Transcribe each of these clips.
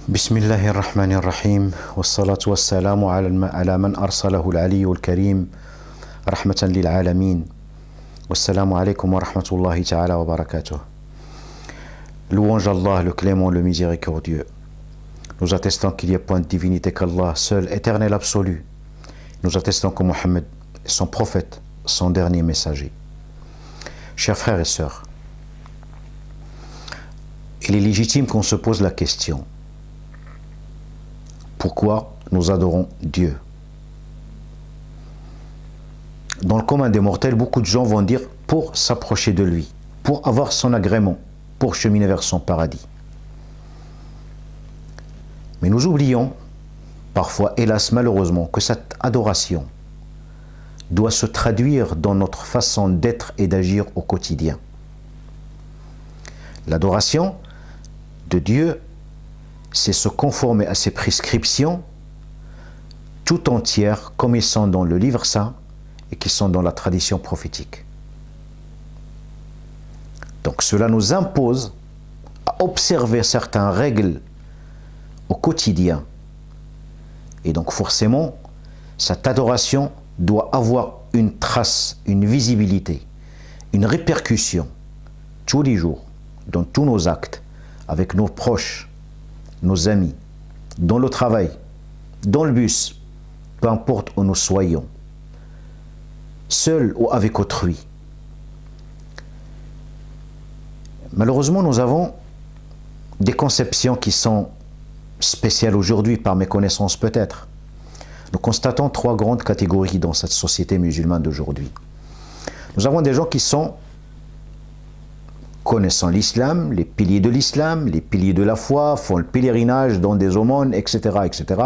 بسم الله الرحمن الرحيم والصلاة والسلام على من أرسله العلي الكريم رحمة للعالمين والسلام عليكم ورحمة الله تعالى وبركاته. Louange Allah, le clément, le miséricordieux. Nous attestons qu'il n'y a point de divinité qu'Allah, seul, éternel, absolu. Nous attestons que Mohammed est son prophète, son dernier messager. Chers frères et sœurs, il est légitime qu'on se pose la question: pourquoi nous adorons Dieu? Dans le commun des mortels, beaucoup de gens vont dire pour s'approcher de lui, pour avoir son agrément, pour cheminer vers son paradis. Mais nous oublions, parfois, hélas malheureusement, que cette adoration doit se traduire dans notre façon d'être et d'agir au quotidien. L'adoration de Dieu, c'est se conformer à ses prescriptions tout entières, comme ils sont dans le livre saint et qui sont dans la tradition prophétique. Donc cela nous impose à observer certaines règles au quotidien. Et donc forcément, cette adoration doit avoir une trace, une visibilité, une répercussion tous les jours, dans tous nos actes, avec nos proches, nos amis, dans le travail, dans le bus, peu importe où nous soyons, seuls ou avec autrui. Malheureusement, nous avons des conceptions qui sont spéciales aujourd'hui, par mes connaissances peut-être. Nous constatons trois grandes catégories dans cette société musulmane d'aujourd'hui. Nous avons des gens qui sont connaissant l'islam, les piliers de l'islam, les piliers de la foi, font le pèlerinage dans des aumônes, etc., etc.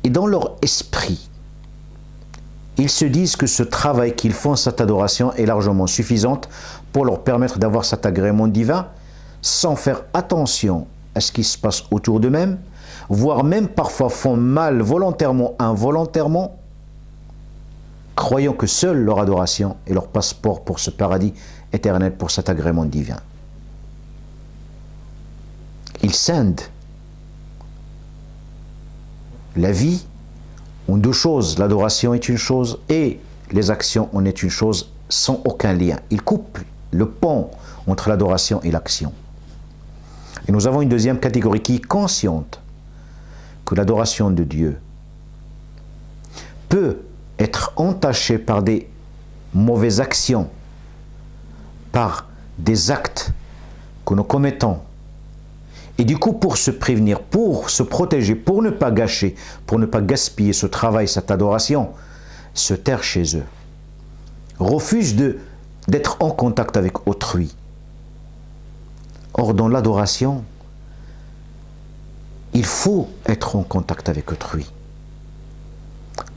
Et dans leur esprit, ils se disent que ce travail qu'ils font, cette adoration, est largement suffisante pour leur permettre d'avoir cet agrément divin, sans faire attention à ce qui se passe autour d'eux-mêmes, voire même parfois font mal volontairement, involontairement, croyant que seule leur adoration est leur passeport pour ce paradis éternel, pour cet agrément divin. Ils scindent la vie en deux choses. L'adoration est une chose et les actions en est une chose, sans aucun lien. Ils coupent le pont entre l'adoration et l'action. Et nous avons une deuxième catégorie qui est consciente que l'adoration de Dieu peut être entaché par des mauvaises actions, par des actes que nous commettons. Et du coup, pour se prévenir, pour se protéger, pour ne pas gâcher, pour ne pas gaspiller ce travail, cette adoration, se taire chez eux, refusent d'être en contact avec autrui. Or, dans l'adoration, il faut être en contact avec autrui.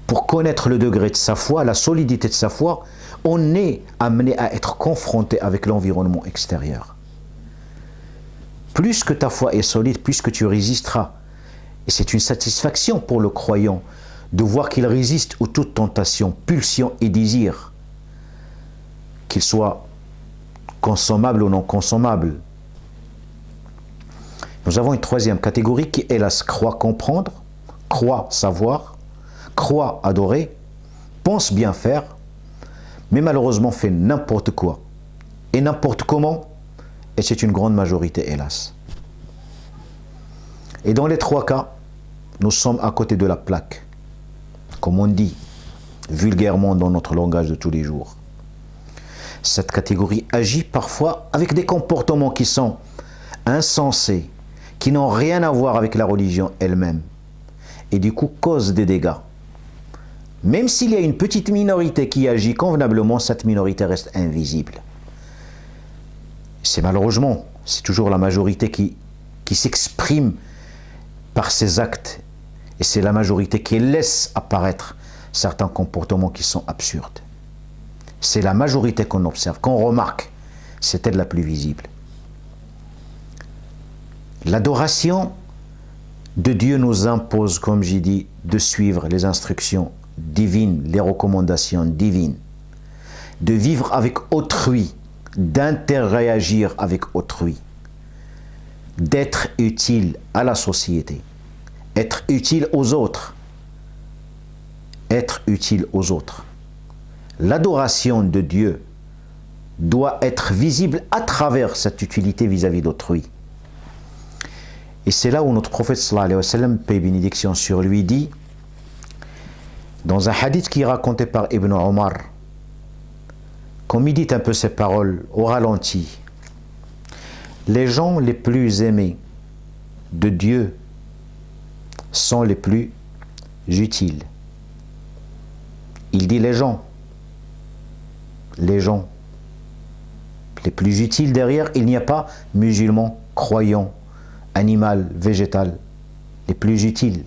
Pour connaître le degré de sa foi, la solidité de sa foi, on est amené à être confronté avec l'environnement extérieur. Plus que ta foi est solide, plus que tu résisteras. Et c'est une satisfaction pour le croyant de voir qu'il résiste aux toutes tentations, pulsions et désirs, qu'ils soient consommables ou non consommables. Nous avons une troisième catégorie qui, hélas, croit comprendre, croit savoir, croit adorer, pense bien faire, mais malheureusement fait n'importe quoi et n'importe comment, et c'est une grande majorité, hélas. Et dans les trois cas, nous sommes à côté de la plaque, comme on dit vulgairement dans notre langage de tous les jours. Cette catégorie agit parfois avec des comportements qui sont insensés, qui n'ont rien à voir avec la religion elle-même, et du coup cause des dégâts. Même s'il y a une petite minorité qui agit convenablement, cette minorité reste invisible. C'est malheureusement, c'est toujours la majorité qui s'exprime par ses actes. Et c'est la majorité qui laisse apparaître certains comportements qui sont absurdes. C'est la majorité qu'on observe, qu'on remarque. C'est elle la plus visible. L'adoration de Dieu nous impose, comme j'ai dit, de suivre les instructions divines, les recommandations divines, de vivre avec autrui, d'interréagir avec autrui, d'être utile à la société, être utile aux autres, être utile aux autres. L'adoration de Dieu doit être visible à travers cette utilité vis-à-vis d'autrui. Et c'est là où notre prophète sallallahu alayhi wa sallam, paix et bénédiction sur lui, dit, dans un hadith qui est raconté par Ibn Omar, comme il dit un peu ces paroles au ralenti, les gens les plus aimés de Dieu sont les plus utiles. Il dit les gens les plus utiles derrière, il n'y a pas musulmans, croyants, animal, végétal, les plus utiles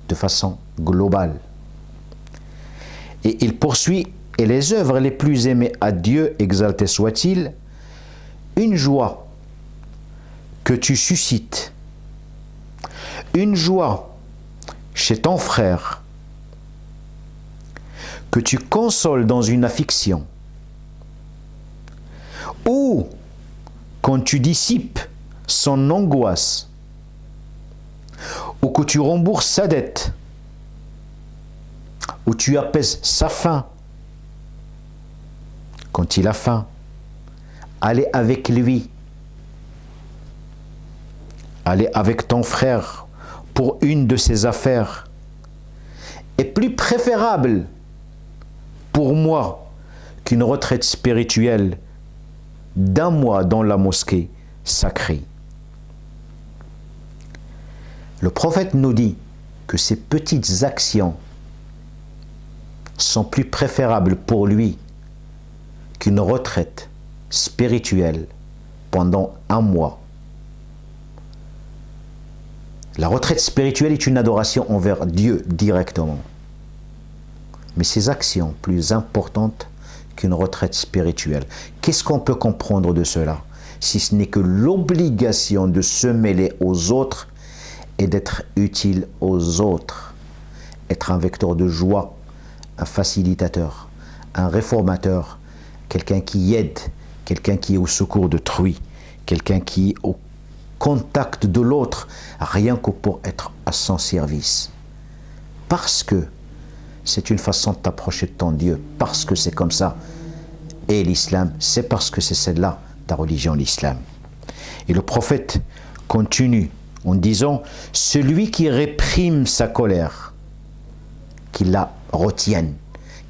de façon globale. Et il poursuit, et les œuvres les plus aimées à Dieu, exalté soit-il, une joie que tu suscites, une joie chez ton frère, que tu consoles dans une affliction, ou quand tu dissipes son angoisse, ou que tu rembourses sa dette, ou tu apaises sa faim. Quand il a faim, allez avec lui, allez avec ton frère pour une de ses affaires, est plus préférable pour moi qu'une retraite spirituelle d'un mois dans la mosquée sacrée. Le prophète nous dit que ces petites actions sont plus préférables pour lui qu'une retraite spirituelle pendant un mois. La retraite spirituelle est une adoration envers Dieu directement. Mais ces actions plus importantes qu'une retraite spirituelle. Qu'est-ce qu'on peut comprendre de cela? Si ce n'est que l'obligation de se mêler aux autres et d'être utile aux autres. Être un vecteur de joie, un facilitateur, un réformateur, quelqu'un qui aide, quelqu'un qui est au secours d'autrui, quelqu'un qui est au contact de l'autre, rien que pour être à son service. Parce que c'est une façon de t'approcher de ton Dieu, parce que c'est comme ça. Et l'islam, c'est parce que c'est celle-là, ta religion, l'islam. Et le prophète continue en disant, celui qui réprime sa colère, qu'il la retienne,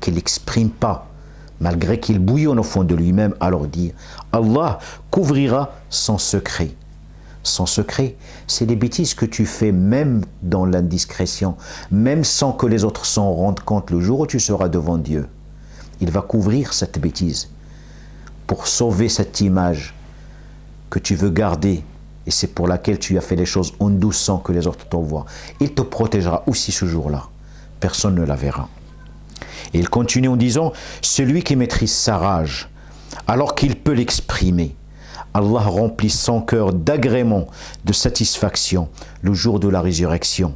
qu'il n'exprime pas, malgré qu'il bouillonne au fond de lui-même, alors dit, Allah couvrira son secret. Son secret, c'est les bêtises que tu fais même dans l'indiscrétion, même sans que les autres s'en rendent compte. Le jour où tu seras devant Dieu, il va couvrir cette bêtise pour sauver cette image que tu veux garder et c'est pour laquelle tu as fait les choses en douce sans que les autres t'en voient. Il te protégera aussi ce jour-là. Personne ne la verra. Et il continue en disant, celui qui maîtrise sa rage alors qu'il peut l'exprimer, Allah remplit son cœur d'agrément, de satisfaction le jour de la résurrection.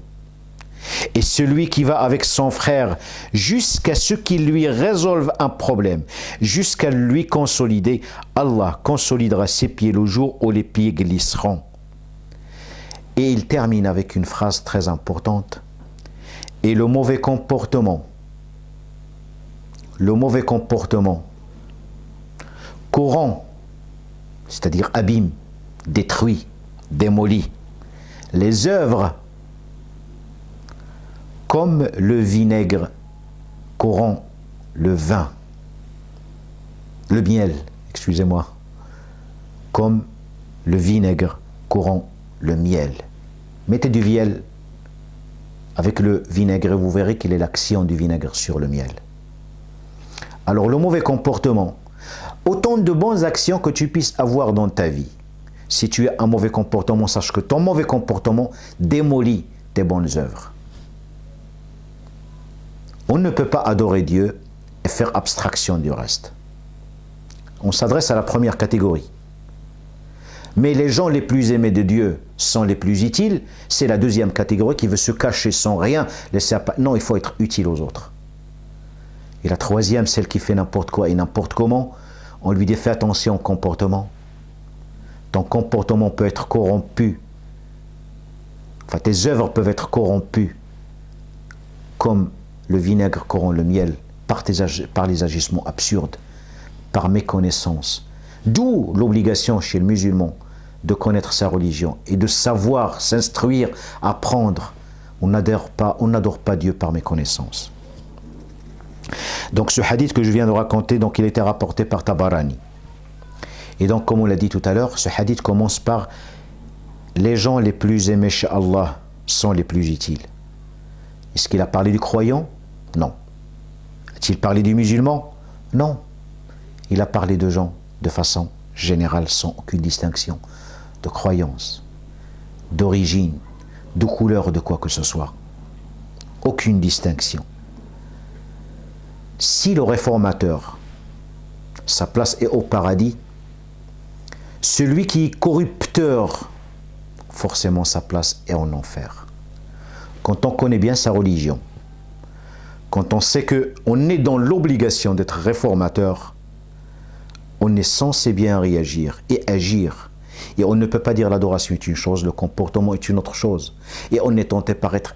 Et celui qui va avec son frère jusqu'à ce qu'il lui résolve un problème, jusqu'à lui consolider, Allah consolidera ses pieds le jour où les pieds glisseront. Et il termine avec une phrase très importante. Et le mauvais comportement corrompt, c'est-à-dire abîme, détruit, démolit les œuvres comme le vinaigre corrompt le vin, le miel, excusez-moi, comme le vinaigre corrompt le miel. Mettez du miel avec le vinaigre et vous verrez quelle est l'action du vinaigre sur le miel. Alors le mauvais comportement, autant de bonnes actions que tu puisses avoir dans ta vie. Si tu as un mauvais comportement, sache que ton mauvais comportement démolit tes bonnes œuvres. On ne peut pas adorer Dieu et faire abstraction du reste. On s'adresse à la première catégorie. Mais les gens les plus aimés de Dieu sont les plus utiles. C'est la deuxième catégorie qui veut se cacher sans rien. Non, il faut être utile aux autres. Et la troisième, celle qui fait n'importe quoi et n'importe comment, on lui dit fais attention au comportement. ton comportement peut être corrompu, enfin tes œuvres peuvent être corrompues, comme le vinaigre corrompt le miel, par les agissements absurdes, par méconnaissance. D'où l'obligation chez le musulman de connaître sa religion et de savoir s'instruire, apprendre. On n'adore pas Dieu par méconnaissance. Donc ce hadith que je viens de raconter, donc il était rapporté par Tabarani. Et donc comme on l'a dit tout à l'heure, ce hadith commence par les gens les plus aimés chez Allah sont les plus utiles. Est-ce qu'il a parlé du croyant? Non. A-t-il parlé du musulman? Non. Il a parlé de gens de façon générale, sans aucune distinction de croyance, d'origine, de couleur, de quoi que ce soit. Aucune distinction. Si le réformateur, sa place est au paradis, celui qui est corrupteur, forcément sa place est en enfer. Quand on connaît bien sa religion, quand on sait qu'on est dans l'obligation d'être réformateur, on est censé bien réagir et agir. Et on ne peut pas dire l'adoration est une chose, le comportement est une autre chose. Et on est tenté par être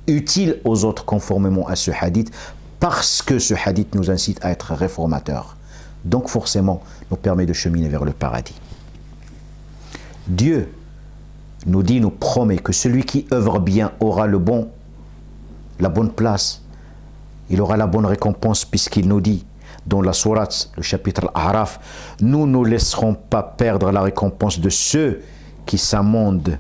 utile aux autres conformément à ce hadith, parce que ce hadith nous incite à être réformateur. Donc forcément, nous permet de cheminer vers le paradis. Dieu nous promet que celui qui œuvre bien aura la bonne place. Il aura la bonne récompense, puisqu'il nous dit dans la sourate, le chapitre Al-A'raf, nous ne laisserons pas perdre la récompense de ceux qui s'amendent.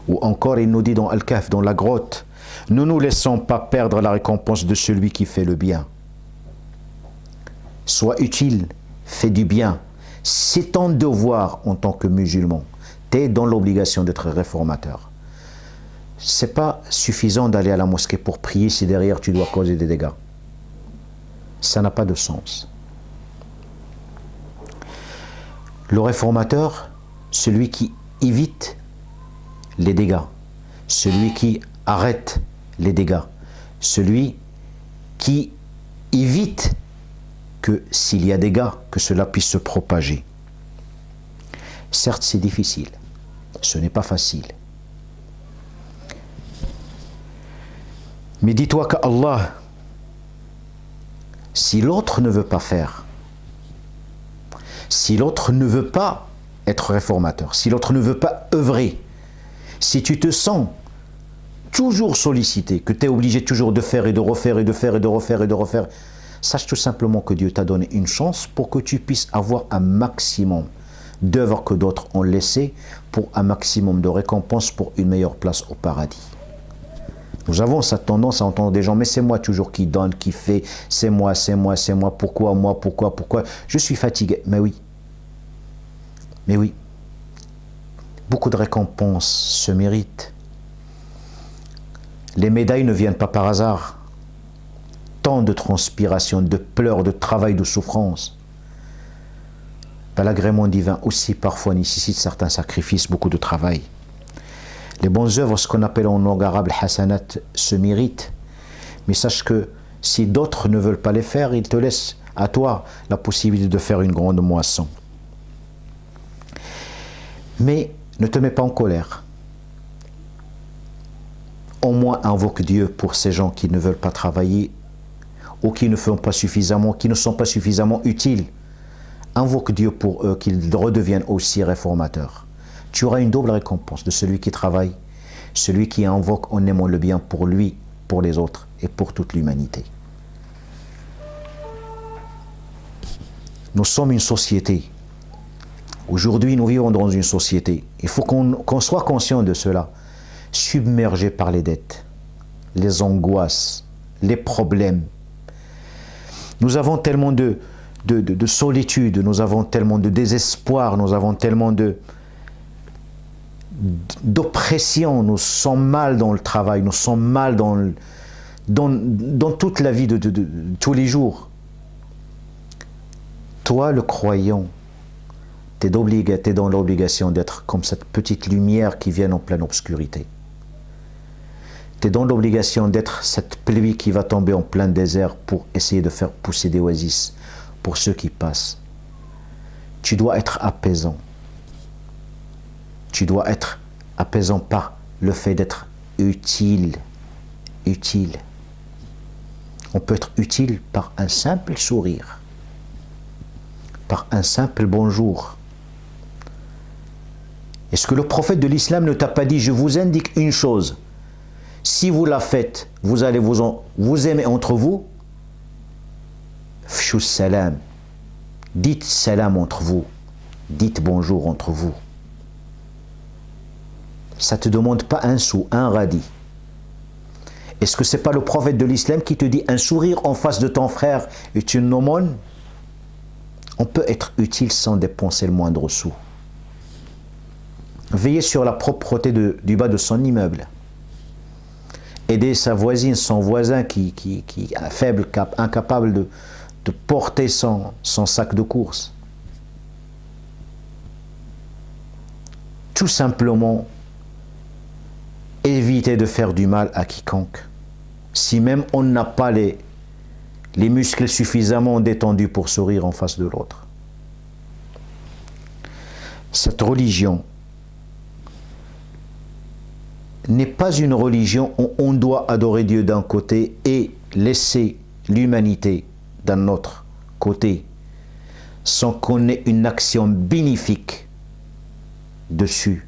Ou encore, il nous dit dans Al-Kahf, dans la grotte, nous ne laissons pas perdre la récompense de celui qui fait le bien. Sois utile, fais du bien. C'est ton devoir en tant que musulman. Tu es dans l'obligation d'être réformateur. Ce n'est pas suffisant d'aller à la mosquée pour prier si derrière tu dois causer des dégâts. Ça n'a pas de sens. Le réformateur, celui qui évite les dégâts, celui qui arrête les dégâts, celui qui évite que s'il y a des dégâts, que cela puisse se propager. Certes, c'est difficile, ce n'est pas facile. Mais dis-toi qu'Allah, si l'autre ne veut pas faire, si l'autre ne veut pas être réformateur, si l'autre ne veut pas œuvrer, si tu te sens toujours sollicité, que tu es obligé toujours de faire et de refaire et de faire et de refaire et de refaire, sache tout simplement que Dieu t'a donné une chance pour que tu puisses avoir un maximum d'œuvres que d'autres ont laissées, pour un maximum de récompenses, pour une meilleure place au paradis. Nous avons cette tendance à entendre des gens, mais c'est moi toujours qui donne, qui fait, c'est moi, pourquoi moi, pourquoi, je suis fatigué. Mais oui, beaucoup de récompenses se méritent. Les médailles ne viennent pas par hasard. Tant de transpiration, de pleurs, de travail, de souffrance. L'agrément divin aussi parfois nécessite certains sacrifices, beaucoup de travail. Les bonnes œuvres, ce qu'on appelle en langue arabe hasanat, se méritent. Mais sache que si d'autres ne veulent pas les faire, ils te laissent à toi la possibilité de faire une grande moisson. Mais ne te mets pas en colère. Au moins invoque Dieu pour ces gens qui ne veulent pas travailler ou qui ne font pas suffisamment, qui ne sont pas suffisamment utiles. Invoque Dieu pour eux, qu'ils redeviennent aussi réformateurs. Tu auras une double récompense de celui qui travaille, celui qui invoque en aimant le bien pour lui, pour les autres et pour toute l'humanité. Nous sommes une société. Aujourd'hui, nous vivons dans une société. Il faut qu'on soit conscient de cela. Submergé par les dettes, les angoisses, les problèmes. Nous avons tellement de solitude, nous avons tellement de désespoir, nous avons tellement d'oppression, nous sommes mal dans le travail, nous sommes mal dans toute la vie de tous les jours. Toi, le croyant, tu es dans l'obligation d'être comme cette petite lumière qui vient en pleine obscurité. Tu es dans l'obligation d'être cette pluie qui va tomber en plein désert pour essayer de faire pousser des oasis pour ceux qui passent. Tu dois être apaisant. Tu dois être apaisant par le fait d'être utile. Utile. On peut être utile par un simple sourire, par un simple bonjour. Est-ce que le prophète de l'islam ne t'a pas dit, je vous indique une chose, si vous la faites, vous allez vous aimer entre vous, fshus salam, dites salam entre vous, dites bonjour entre vous. Ça ne te demande pas un sou, un radis. Est-ce que ce n'est pas le prophète de l'islam qui te dit un sourire en face de ton frère est une aumône? On peut être utile sans dépenser le moindre sou. Veillez sur la propreté du bas de son immeuble. Aider sa voisine, son voisin qui est faible, incapable de porter son sac de course. Tout simplement, éviter de faire du mal à quiconque. Si même on n'a pas les muscles suffisamment détendus pour sourire en face de l'autre. Cette religion n'est pas une religion où on doit adorer Dieu d'un côté et laisser l'humanité d'un autre côté, sans qu'on ait une action bénéfique dessus.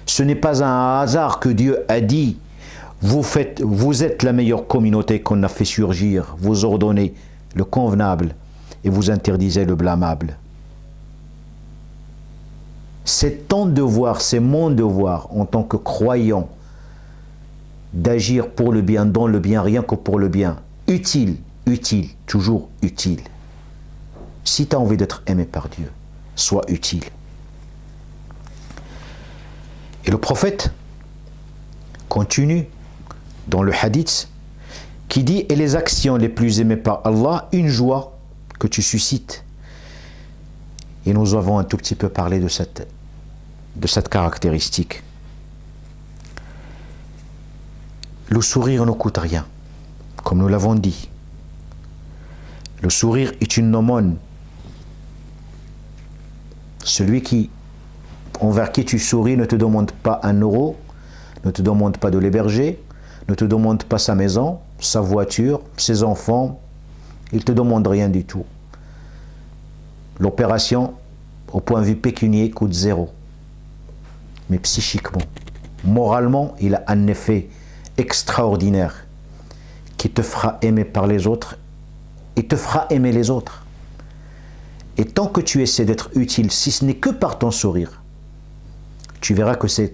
Ce n'est pas un hasard que Dieu a dit « Vous êtes la meilleure communauté qu'on a fait surgir, vous ordonnez le convenable et vous interdisez le blâmable. » C'est ton devoir, c'est mon devoir en tant que croyant d'agir pour le bien, dans le bien, rien que pour le bien. Utile, utile, toujours utile. Si tu as envie d'être aimé par Dieu, sois utile. Et le prophète continue dans le hadith qui dit « Et les actions les plus aimées par Allah, une joie que tu suscites. » Et nous avons un tout petit peu parlé de cette caractéristique. Le sourire ne coûte rien, comme nous l'avons dit. Le sourire est une aumône. Celui envers qui tu souris ne te demande pas 1 euro, ne te demande pas de l'héberger, ne te demande pas sa maison, sa voiture, ses enfants. Il ne te demande rien du tout. L'opération, au point de vue pécunier, coûte 0. Mais psychiquement, moralement, il a un effet extraordinaire qui te fera aimer par les autres et te fera aimer les autres. Et tant que tu essaies d'être utile, si ce n'est que par ton sourire, tu verras que c'est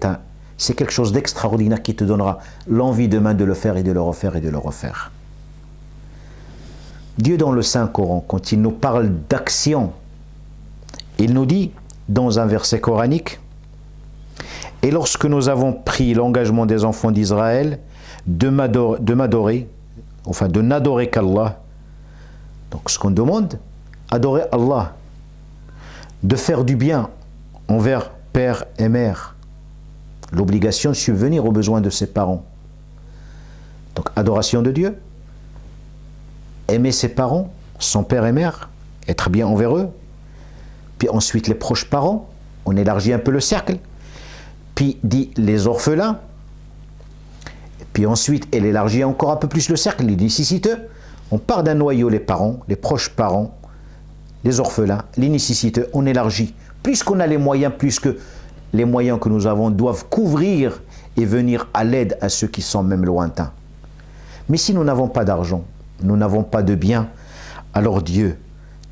quelque chose d'extraordinaire qui te donnera l'envie demain de le faire et de le refaire et de le refaire. Dieu dans le Saint-Coran, quand il nous parle d'action, il nous dit dans un verset coranique « Et lorsque nous avons pris l'engagement des enfants d'Israël de m'adorer, enfin de n'adorer qu'Allah, donc ce qu'on demande, adorer Allah, de faire du bien envers père et mère, l'obligation de subvenir aux besoins de ses parents. Donc adoration de Dieu, aimer ses parents, son père et mère, être bien envers eux, puis ensuite les proches parents, on élargit un peu le cercle, puis dit les orphelins, puis ensuite elle élargit encore un peu plus le cercle, les nécessiteux. On part d'un noyau, les parents, les proches parents, les orphelins, les nécessiteux, on élargit. Plus qu'on a les moyens, plus que les moyens que nous avons doivent couvrir et venir à l'aide à ceux qui sont même lointains. Mais si nous n'avons pas d'argent, nous n'avons pas de biens, alors Dieu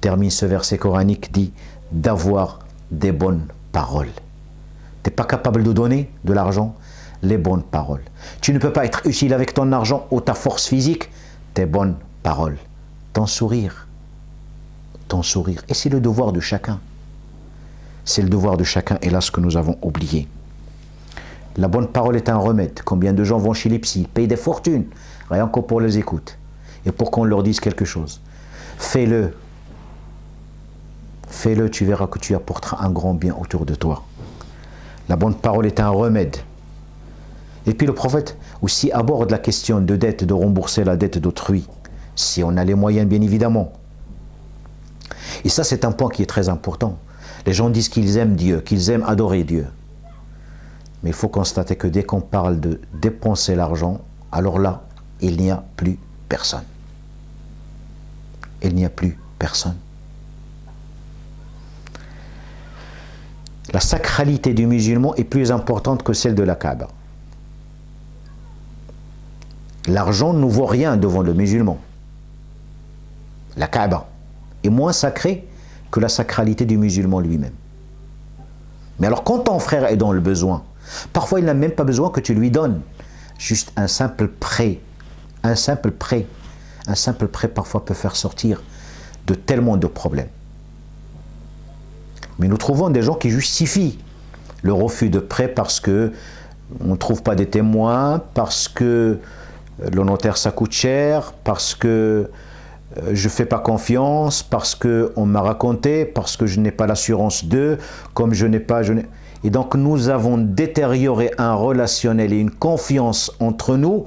termine ce verset coranique, dit d'avoir des bonnes paroles. Tu n'es pas capable de donner de l'argent, les bonnes paroles. Tu ne peux pas être utile avec ton argent ou ta force physique, tes bonnes paroles. Ton sourire. Ton sourire. Et c'est le devoir de chacun. C'est le devoir de chacun, et là ce que nous avons oublié. La bonne parole est un remède. Combien de gens vont chez les psys, payent des fortunes, rien que pour les écoutes, et pour qu'on leur dise quelque chose. Fais-le. Fais-le, tu verras que tu apporteras un grand bien autour de toi. La bonne parole est un remède. Et puis le prophète aussi aborde la question de dette, de rembourser la dette d'autrui, si on a les moyens bien évidemment. Et ça c'est un point qui est très important. Les gens disent qu'ils aiment Dieu, qu'ils aiment adorer Dieu. Mais il faut constater que dès qu'on parle de dépenser l'argent, alors là, il n'y a plus personne. Il n'y a plus personne. La sacralité du musulman est plus importante que celle de la Kaaba. L'argent ne vaut rien devant le musulman. La Kaaba est moins sacrée que la sacralité du musulman lui-même. Mais alors quand ton frère est dans le besoin, parfois il n'a même pas besoin que tu lui donnes. Juste un simple prêt. Un simple prêt. Un simple prêt parfois peut faire sortir de tellement de problèmes. Mais nous trouvons des gens qui justifient le refus de prêt parce que on ne trouve pas des témoins, parce que le notaire ça coûte cher, parce que je ne fais pas confiance, parce qu'on m'a raconté, parce que je n'ai pas l'assurance d'eux, comme je n'ai pas... Et donc nous avons détérioré un relationnel et une confiance entre nous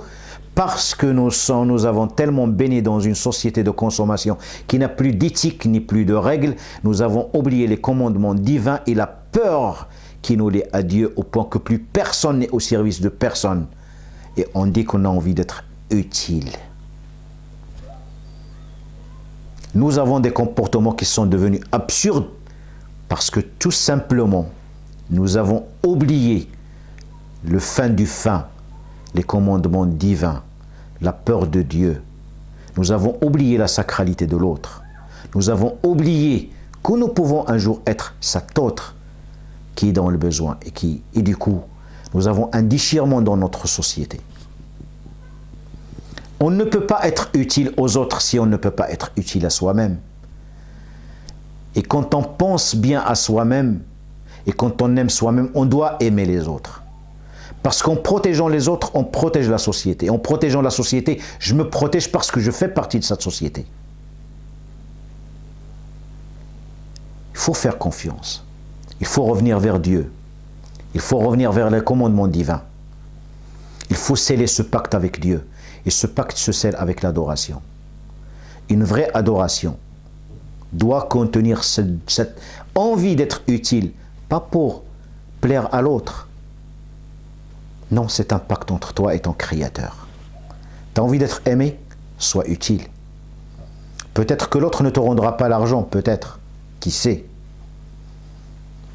parce que nous avons tellement baigné dans une société de consommation qui n'a plus d'éthique ni plus de règles. Nous avons oublié les commandements divins et la peur qui nous lie à Dieu au point que plus personne n'est au service de personne. Et on dit qu'on a envie d'être utile. Nous avons des comportements qui sont devenus absurdes parce que tout simplement, nous avons oublié le fin du fin, les commandements divins, la peur de Dieu. Nous avons oublié la sacralité de l'autre. Nous avons oublié que nous pouvons un jour être cet autre qui est dans le besoin et du coup, nous avons un déchirement dans notre société. On ne peut pas être utile aux autres si on ne peut pas être utile à soi-même. Et quand on pense bien à soi-même et quand on aime soi-même, on doit aimer les autres. Parce qu'en protégeant les autres, on protège la société. En protégeant la société, je me protège parce que je fais partie de cette société. Il faut faire confiance. Il faut revenir vers Dieu. Il faut revenir vers les commandements divins. Il faut sceller ce pacte avec Dieu. Et ce pacte se scelle avec l'adoration. Une vraie adoration doit contenir cette envie d'être utile, pas pour plaire à l'autre. Non, c'est un pacte entre toi et ton Créateur. Tu as envie d'être aimé? Sois utile. Peut-être que l'autre ne te rendra pas l'argent, peut-être. Qui sait?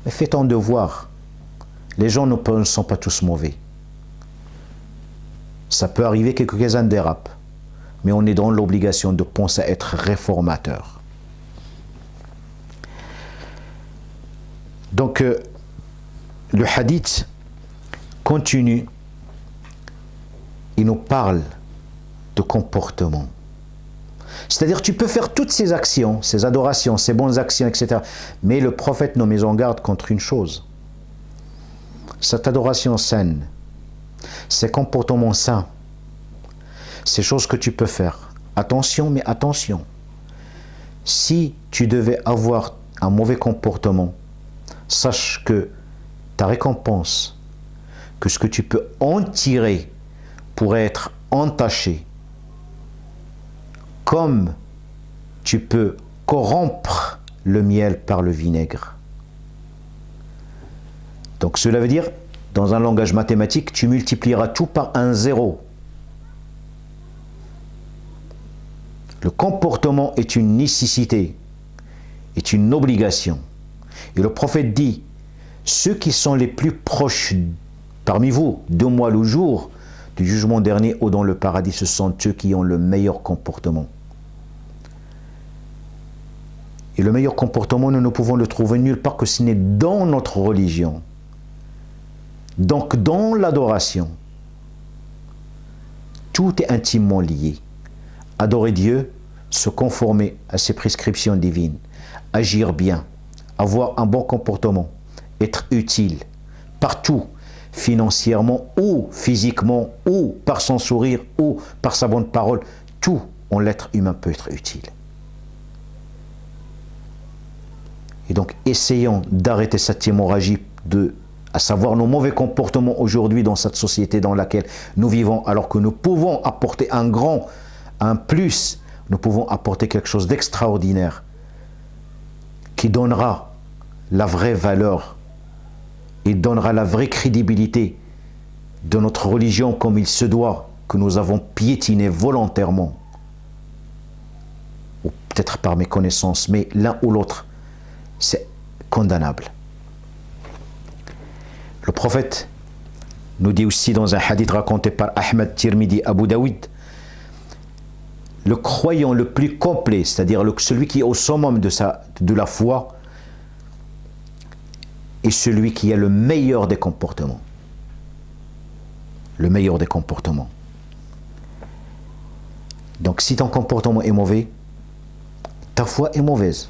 Mais fais ton devoir. Les gens ne sont pas tous mauvais. Ça peut arriver que quelques-uns dérapent. Mais on est dans l'obligation de penser à être réformateur. Donc, le hadith continue, il nous parle de comportement. C'est-à-dire tu peux faire toutes ces actions, ces adorations, ces bonnes actions, etc. Mais le prophète nous met en garde contre une chose. Cette adoration saine, ces comportements sains, ces choses que tu peux faire. Attention, mais attention. Si tu devais avoir un mauvais comportement, sache que ta récompense, que ce que tu peux en tirer pourrait être entaché, comme tu peux corrompre le miel par le vinaigre. Donc cela veut dire, dans un langage mathématique, tu multiplieras tout par un zéro. Le comportement est une nécessité, est une obligation. Et le prophète dit, ceux qui sont les plus proches parmi vous, de moi le jour du jugement dernier ou dans le paradis, ce sont ceux qui ont le meilleur comportement. Et le meilleur comportement, nous ne pouvons le trouver nulle part que ce n'est dans notre religion. Donc dans l'adoration, tout est intimement lié. Adorer Dieu, se conformer à ses prescriptions divines, agir bien, avoir un bon comportement, être utile, partout, financièrement ou physiquement, ou par son sourire, ou par sa bonne parole, tout en l'être humain peut être utile. Et donc, essayons d'arrêter cette hémorragie à savoir nos mauvais comportements aujourd'hui dans cette société dans laquelle nous vivons, alors que nous pouvons apporter un plus, nous pouvons apporter quelque chose d'extraordinaire qui donnera la vraie valeur Il donnera la vraie crédibilité de notre religion comme il se doit, que nous avons piétiné volontairement, ou peut-être par méconnaissance, mais l'un ou l'autre, c'est condamnable. Le prophète nous dit aussi dans un hadith raconté par Ahmed, Tirmidhi, Abu Daoud, le croyant le plus complet, c'est-à-dire celui qui est au summum de la foi, est celui qui a le meilleur des comportements. Le meilleur des comportements. Donc si ton comportement est mauvais, ta foi est mauvaise.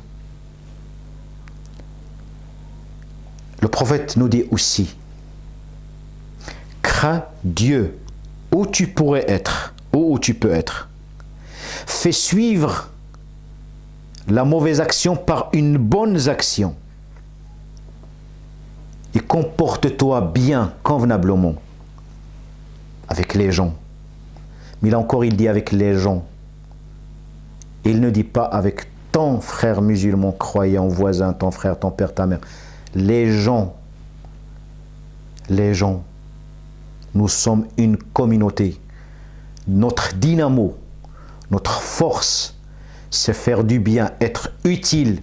Le prophète nous dit aussi, crains Dieu où tu pourrais être, où tu peux être. Fais suivre la mauvaise action par une bonne action. Et comporte-toi bien, convenablement, avec les gens. Mais là encore, il dit avec les gens. Il ne dit pas avec ton frère musulman, croyant, voisin, ton frère, ton père, ta mère. Les gens, nous sommes une communauté. Notre dynamo, notre force, c'est faire du bien, être utile.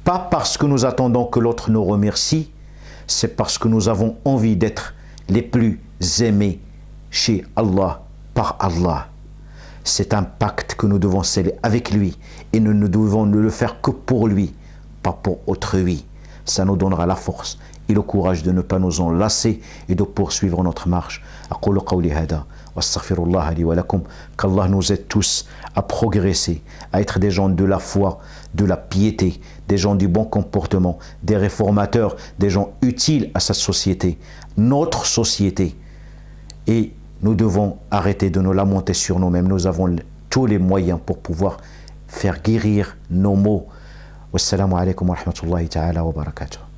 Pas parce que nous attendons que l'autre nous remercie, c'est parce que nous avons envie d'être les plus aimés chez Allah, par Allah. C'est un pacte que nous devons sceller avec lui et nous ne devons ne le faire que pour lui, pas pour autrui. Ça nous donnera la force et le courage de ne pas nous enlacer et de poursuivre notre marche. أقول قولي هذا واستغفر الله لي ولكم. Qu'Allah nous aide tous à progresser, à être des gens de la foi, de la piété, des gens du bon comportement, des réformateurs, des gens utiles à sa société, notre société. Et nous devons arrêter de nous lamenter sur nous-mêmes. Nous avons tous les moyens pour pouvoir faire guérir nos maux. Wassalamu alaikum wa rahmatullahi ta'ala wa barakatuh.